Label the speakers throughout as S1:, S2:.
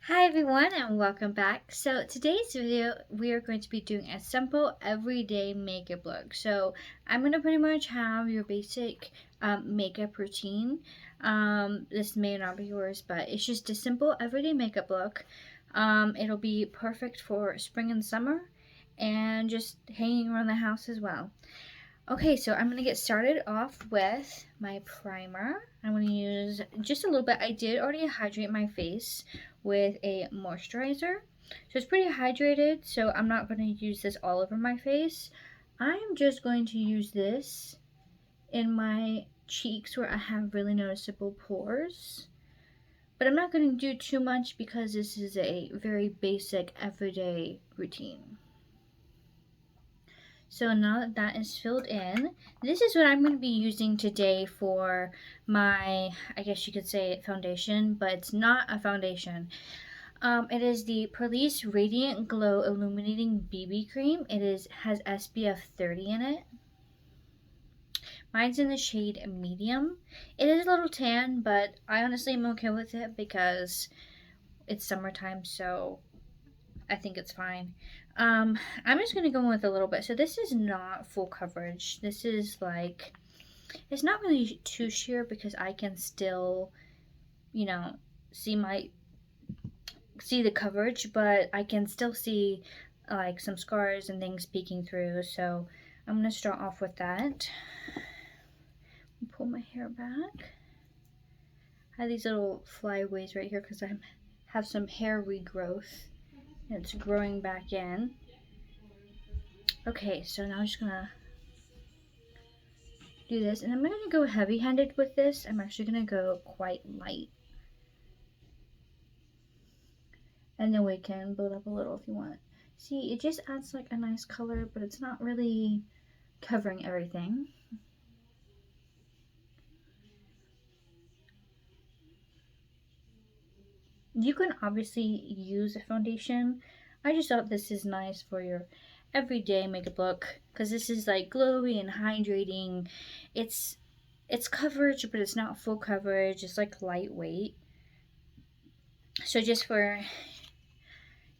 S1: Hi everyone and welcome back. So today's video we are going to be doing a simple everyday makeup look. So I'm going to pretty much have your basic makeup routine. This may not be yours, but it's just a simple everyday makeup look. It'll be perfect for spring and summer and just hanging around the house as well. Okay, so I'm going to get started off with my primer. I'm going to use just a little bit. I did already hydrate my face with a moisturizer. So it's pretty hydrated, so I'm not going to use this all over my face. I'm just going to use this in my cheeks where I have really noticeable pores. But I'm not going to do too much because this is a very basic everyday routine. So now that that is filled in, this is what I'm going to be using today for my, I guess you could say foundation, but it's not a foundation. It is the Police Radiant Glow Illuminating BB Cream. Has SPF 30 in it. Mine's in the shade medium. It is a little tan, but I honestly am okay with it because it's summertime, so I think it's fine. I'm just going to go with a little bit. So this is not full coverage. This is like, it's not really too sheer because I can still, you know, see the coverage, but I can still see like some scars and things peeking through. So I'm going to start off with that. Pull my hair back. I have these little flyaways right here because I have some hair regrowth. It's growing back in. Okay, so now I'm just gonna do this, and I'm not gonna go heavy-handed with this. I'm actually gonna go quite light. And then we can build up a little if you want. See, it just adds like a nice color, but it's not really covering everything. You can obviously use a foundation. I just thought this is nice for your everyday makeup look because this is like glowy and hydrating. It's coverage, but it's not full coverage. It's like lightweight. So just for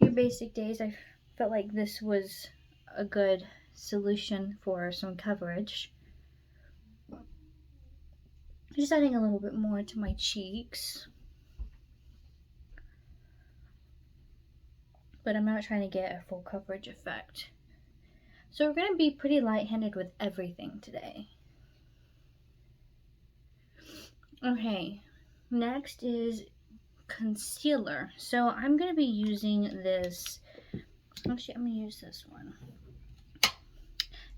S1: your basic days, I felt like this was a good solution for some coverage. Just adding a little bit more to my cheeks. But I'm not trying to get a full coverage effect. So we're going to be pretty light-handed with everything today. Okay, next is concealer. So I'm going to be using this, actually I'm going to use this one.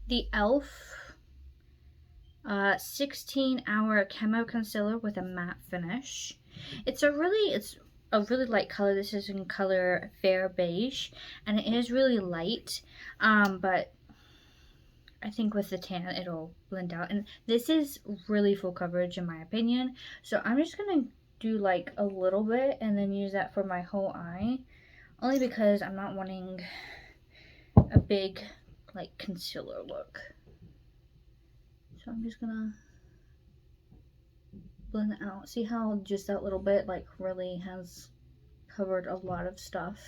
S1: The e.l.f. 16-hour camo concealer with a matte finish. It's a really light color. This is in color fair beige, and it is really light, but I think with the tan it'll blend out. And this is really full coverage in my opinion, so I'm just gonna do like a little bit and then use that for my whole eye, only because I'm not wanting a big like concealer look. So I'm just gonna blend it out. See how just that little bit like really has covered a lot of stuff.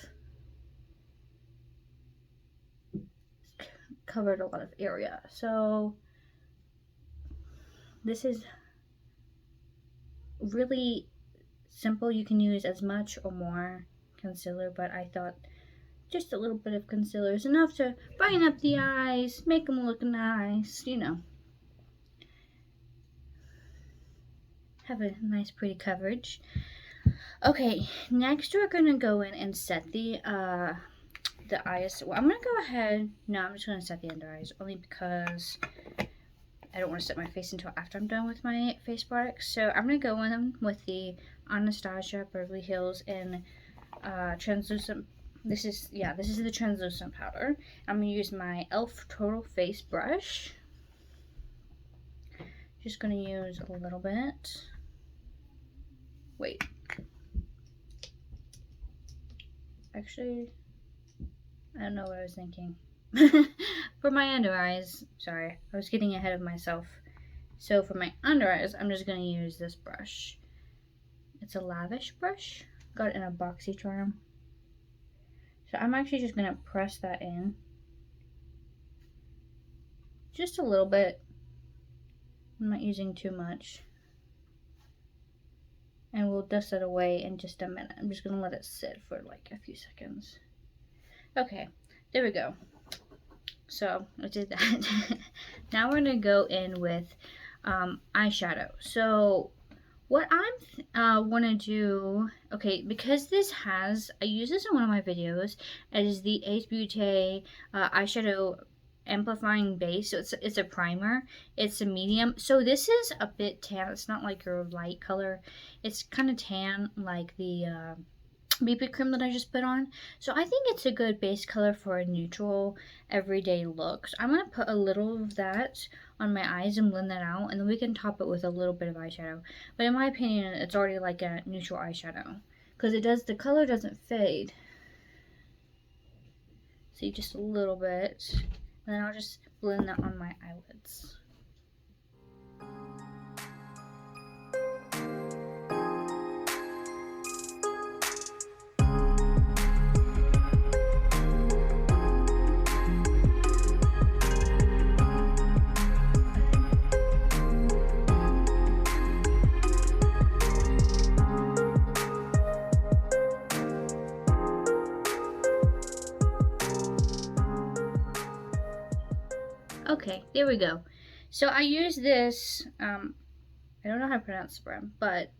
S1: Covered a lot of area. So this is really simple. You can use as much or more concealer, but I thought just a little bit of concealer is enough to brighten up the eyes, make them look nice, you know. Have a nice pretty coverage. Okay, next we're gonna go in and set the eyes. Well, I'm gonna go ahead. No, I'm just gonna set the under eyes only because I don't want to set my face until after I'm done with my face products. So I'm gonna go in with the Anastasia Beverly Hills in translucent. This is the translucent powder. I'm gonna use my e.l.f. Total Face brush. Just gonna use a little bit. Wait. Actually, I don't know what I was thinking. For my under eyes, sorry, I was getting ahead of myself. So for my under eyes, I'm just going to use this brush. It's a lavish brush. got it in a BoxyCharm. So I'm actually just gonna press that in. Just a little bit. I'm not using too much. And we'll dust it away in just a minute. I'm just gonna let it sit for like a few seconds. Okay, there we go. So I did that. Now we're gonna go in with eyeshadow. So what I want to do, okay, because this has, I use this in one of my videos as the Ace Beauty eyeshadow amplifying base. So it's a primer. It's a medium. So this is a bit tan. It's not like your light color. It's kind of tan like the BB cream that I just put on. So I think it's a good base color for a neutral everyday look. So I'm going to put a little of that on my eyes and blend that out, and then we can top it with a little bit of eyeshadow. But in my opinion, it's already like a neutral eyeshadow because the color doesn't fade. See, just a little bit, and then I'll just blend that on my eyelids. Okay, there we go. So I use this, I don't know how to pronounce the brand, but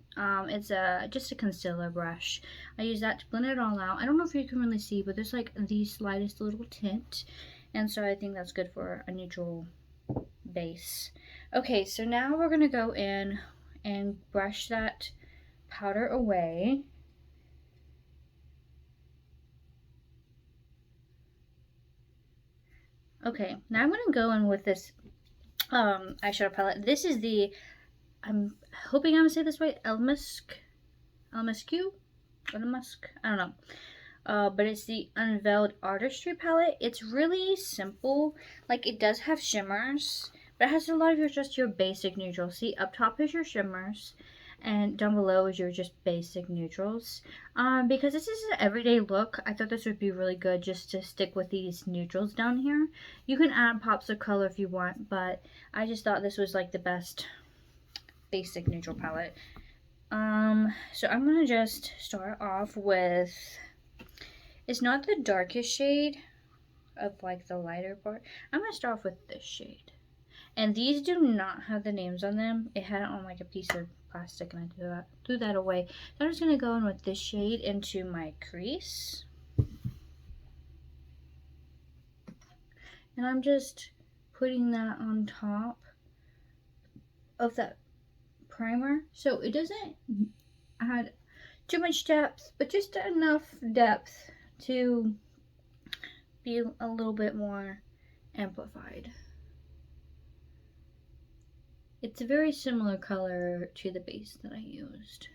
S1: it's just a concealer brush. I use that to blend it all out. I don't know if you can really see, but there's like the slightest little tint. And so I think that's good for a neutral base. Okay, so now we're going to go in and brush that powder away. Okay, now I'm going to go in with this eyeshadow palette. This is the, I'm hoping I'm going to say this right, Elmusk, I don't know. But it's the Unveiled Artistry palette. It's really simple. Like, it does have shimmers, but it has a lot of just your basic neutrals. See, up top is your shimmers, and down below is your just basic neutrals. Because this is an everyday look, I thought this would be really good just to stick with these neutrals down here. You can add pops of color if you want, but I just thought this was like the best basic neutral palette. So I'm gonna just start off with, it's not the darkest shade of like the lighter part. I'm gonna start off with this shade. And these do not have the names on them. It had it on like a piece of plastic and I threw that away. So I'm just gonna go in with this shade into my crease. And I'm just putting that on top of that primer. So it doesn't add too much depth, but just enough depth to be a little bit more amplified. It's a very similar color to the base that I used.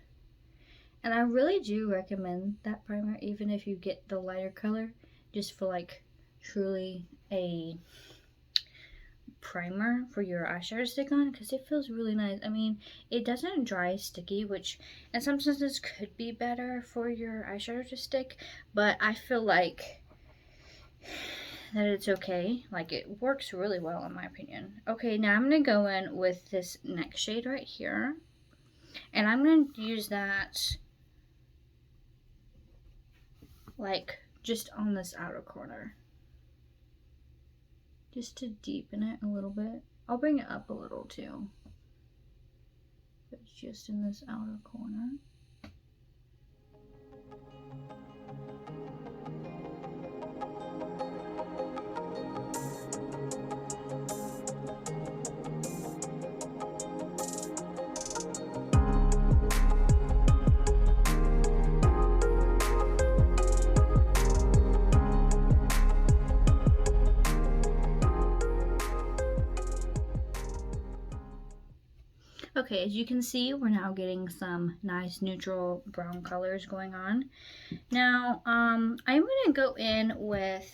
S1: And I really do recommend that primer, even if you get the lighter color, just for like truly a primer for your eyeshadow to stick on, because it feels really nice. I mean, it doesn't dry sticky, which in some senses could be better for your eyeshadow to stick, but I feel like that it's okay. Like, it works really well in my opinion. Okay, now I'm gonna go in with this next shade right here, and I'm gonna use that like just on this outer corner, just to deepen it a little bit. I'll bring it up a little too, but it's just in this outer corner. Okay, as you can see, we're now getting some nice neutral brown colors going on. Now, I'm gonna go in with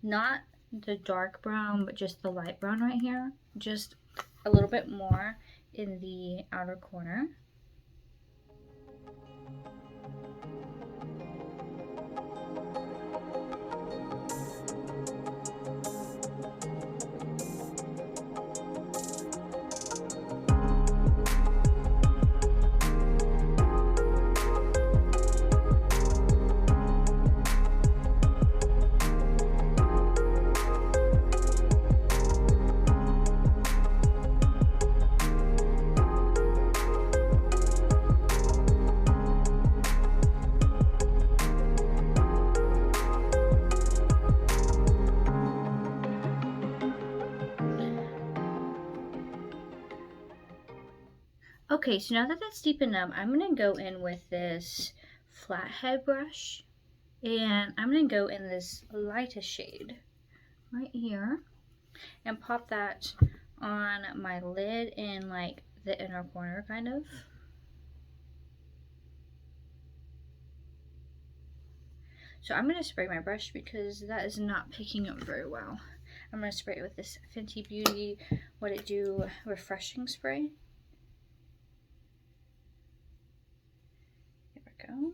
S1: not the dark brown, but just the light brown right here. Just a little bit more in the outer corner. Okay, so now that that's deepened up, I'm going to go in with this flathead brush, and I'm going to go in this lightest shade right here and pop that on my lid in like the inner corner kind of. So I'm going to spray my brush because that is not picking up very well. I'm going to spray it with this Fenty Beauty What It Do refreshing spray. There we go.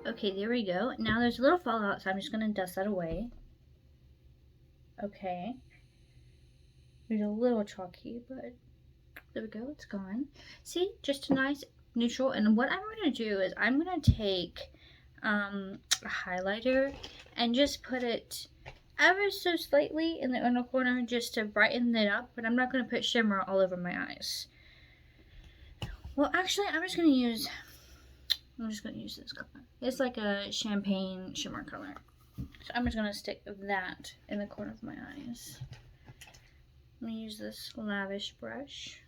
S1: Okay, there we go. Now there's a little fallout, so I'm just going to dust that away. Okay. It's a little chalky, but there we go, it's gone. See, just a nice neutral. And what I'm going to do is I'm going to take a highlighter and just put it ever so slightly in the inner corner just to brighten it up, but I'm not going to put shimmer all over my eyes. Well, actually, I'm just going to use this color. It's like a champagne shimmer color. So I'm just going to stick that in the corner of my eyes. I'm going to use this lavish brush.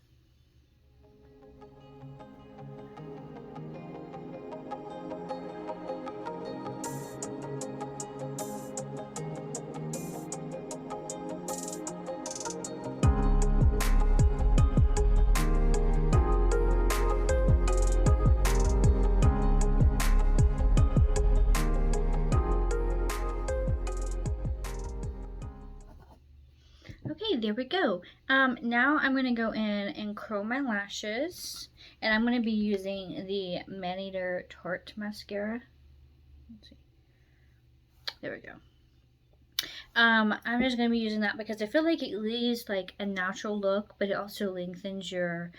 S1: Okay, there we go. Now I'm going to go in and curl my lashes, and I'm going to be using the Maneater Tarte mascara. Let's see. There we go. I'm just going to be using that because I feel like it leaves like a natural look, but it also lengthens your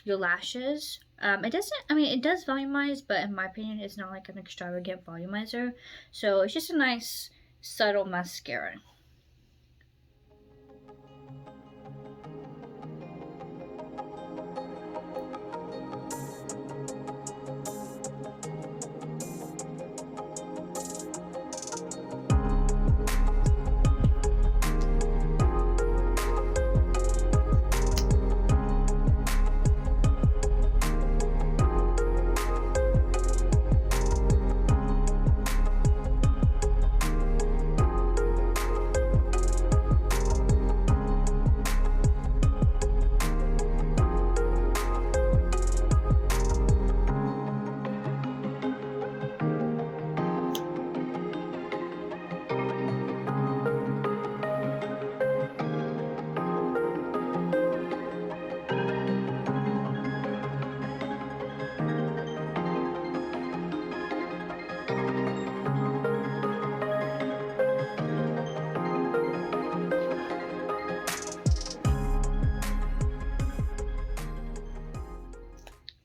S1: lashes. It doesn't, I mean, it does volumize, but in my opinion, it's not like an extravagant volumizer. So it's just a nice, subtle mascara.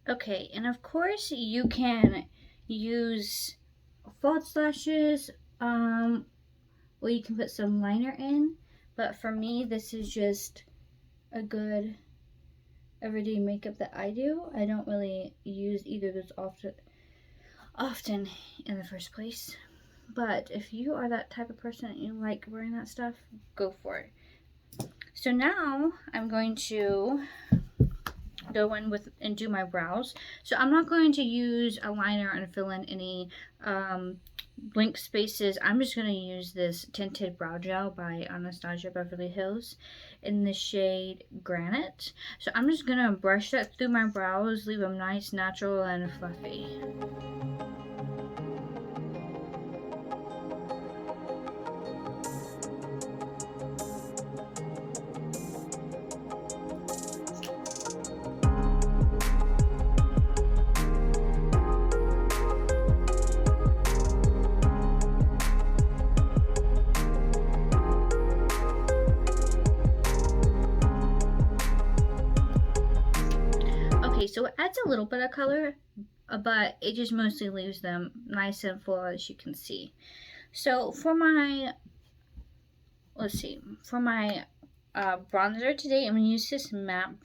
S1: Okay, and of course you can use false lashes, or you can put some liner in, but for me this is just a good everyday makeup that I do. I don't really use either of those often in the first place, but if you are that type of person and you like wearing that stuff, go for it. So now I'm going to go in with and do my brows. So I'm not going to use a liner and fill in any blank spaces. I'm just going to use this tinted brow gel by Anastasia Beverly Hills in the shade Granite. So I'm just going to brush that through my brows, leave them nice, natural, and fluffy. Okay, so it adds a little bit of color, but it just mostly leaves them nice and full, as you can see. So for my, let's see, for my bronzer today, I'm going to use this matte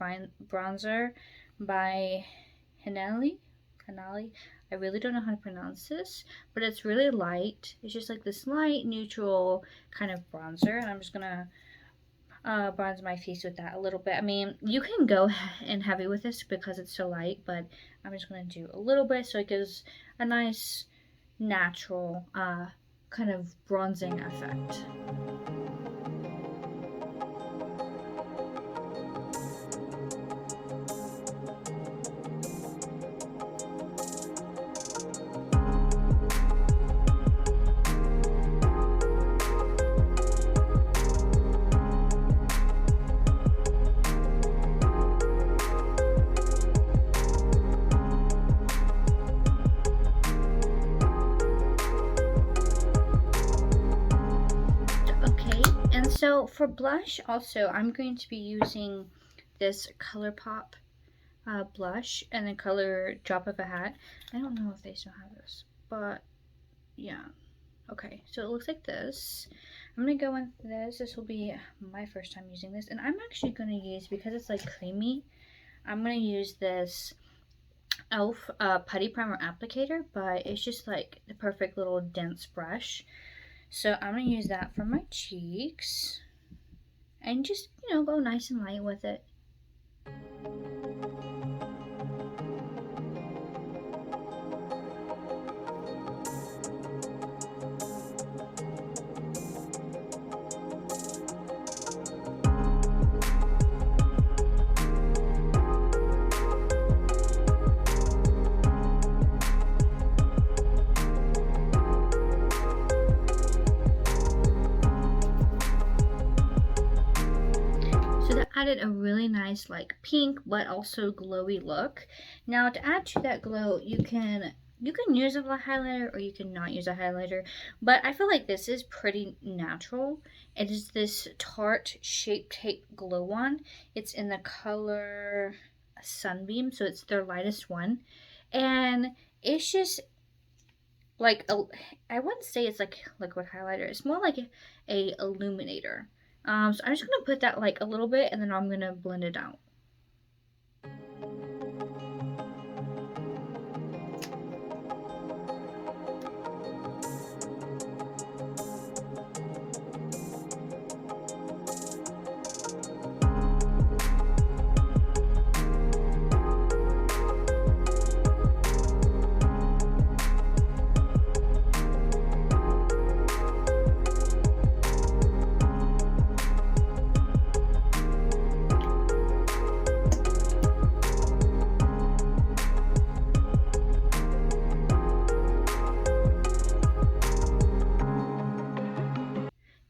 S1: bronzer by Hanali. I really don't know how to pronounce this, but it's really light. It's just like this light, neutral kind of bronzer, and I'm just going to bronze my face with that a little bit. I mean, you can go in heavy with this because it's so light, but I'm just going to do a little bit so it gives a nice, natural kind of bronzing effect. So for blush, also, I'm going to be using this ColourPop blush and the color Drop of a Hat. I don't know if they still have this, but yeah. Okay, so it looks like this. I'm going to go in this. This will be my first time using this. And I'm actually going to use, because it's like creamy, I'm going to use this e.l.f. Putty Primer Applicator, but it's just like the perfect little dense brush. So I'm going to use that for my cheeks and just, go nice and light with it. Added a really nice like pink but also glowy look. Now to add to that glow, you can use a highlighter or you can not use a highlighter, but I feel like this is pretty natural. It is this Tarte Shape Tape Glow Wand. It's in the color Sunbeam, so it's their lightest one, and it's just like I wouldn't say it's like liquid highlighter. It's more like a illuminator. So I'm just going to put that like a little bit and then I'm going to blend it out.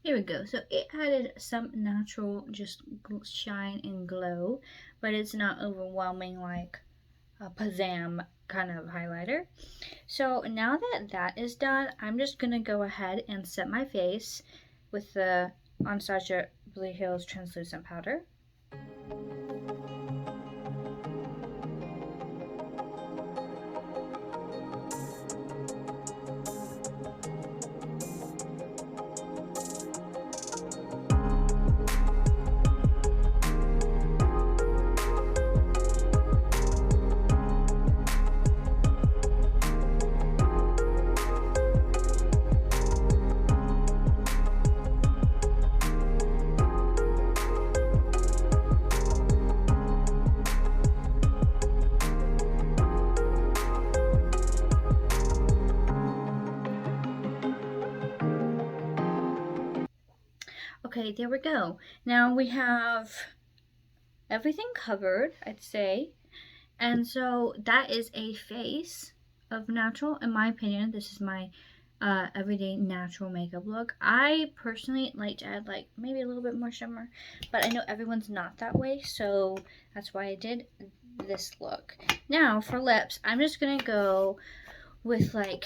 S1: Here we go. So it added some natural just shine and glow, but it's not overwhelming like a Pazam kind of highlighter. So now that that is done, I'm just going to go ahead and set my face with the Anastasia Beverly Hills translucent powder. Okay, there we go. Now we have everything covered, I'd say. And so that is a face of natural. In my opinion, this is my everyday natural makeup look. I personally like to add like maybe a little bit more shimmer, but I know everyone's not that way, so that's why I did this look. Now for lips, I'm just gonna go with like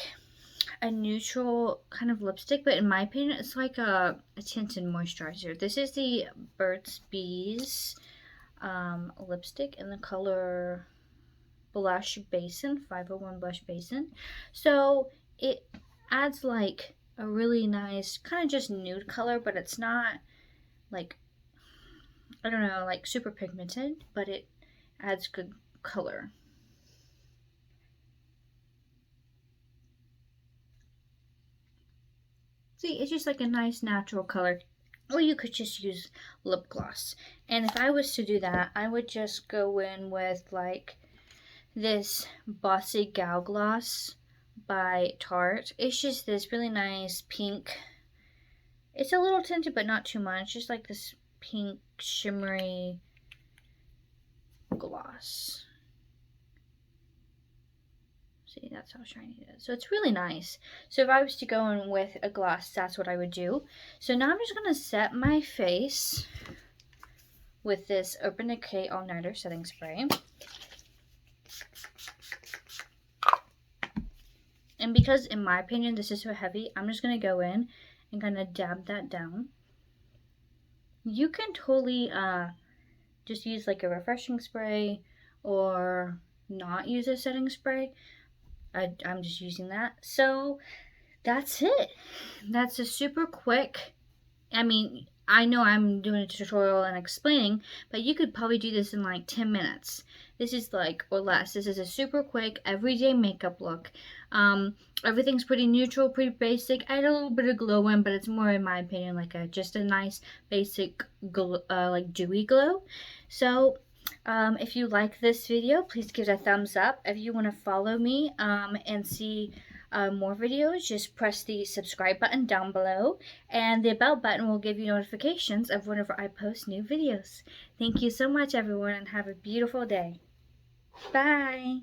S1: a neutral kind of lipstick, but in my opinion, it's like a tinted moisturizer. This is the Burt's Bees lipstick in the color Blush Basin, 501 Blush Basin. So it adds like a really nice kind of just nude color, but it's not like, I don't know, like super pigmented, but it adds good color. See, it's just like a nice natural color. Or you could just use lip gloss. And if I was to do that, I would just go in with like this Bossy Gal Gloss by Tarte. It's just this really nice pink. It's a little tinted, but not too much. Just like this pink shimmery gloss. See, that's how shiny it is. So it's really nice. So if I was to go in with a gloss, that's what I would do. So now I'm just going to set my face with this Urban Decay All Nighter setting spray. And because, in my opinion, this is so heavy, I'm just going to go in and kind of dab that down. You can totally just use like a refreshing spray or not use a setting spray. I'm just using that. So that's it. That's a super quick, I mean, I know I'm doing a tutorial and explaining, but you could probably do this in like 10 minutes. This is like, or less. This is a super quick, everyday makeup look. Everything's pretty neutral, pretty basic. I add a little bit of glow in, but it's more, in my opinion, like just a nice, basic, like dewy glow. So, if you like this video, please give it a thumbs up. If you want to follow me and see more videos, just press the subscribe button down below, and the bell button will give you notifications of whenever I post new videos. Thank you so much, everyone, and have a beautiful day. Bye!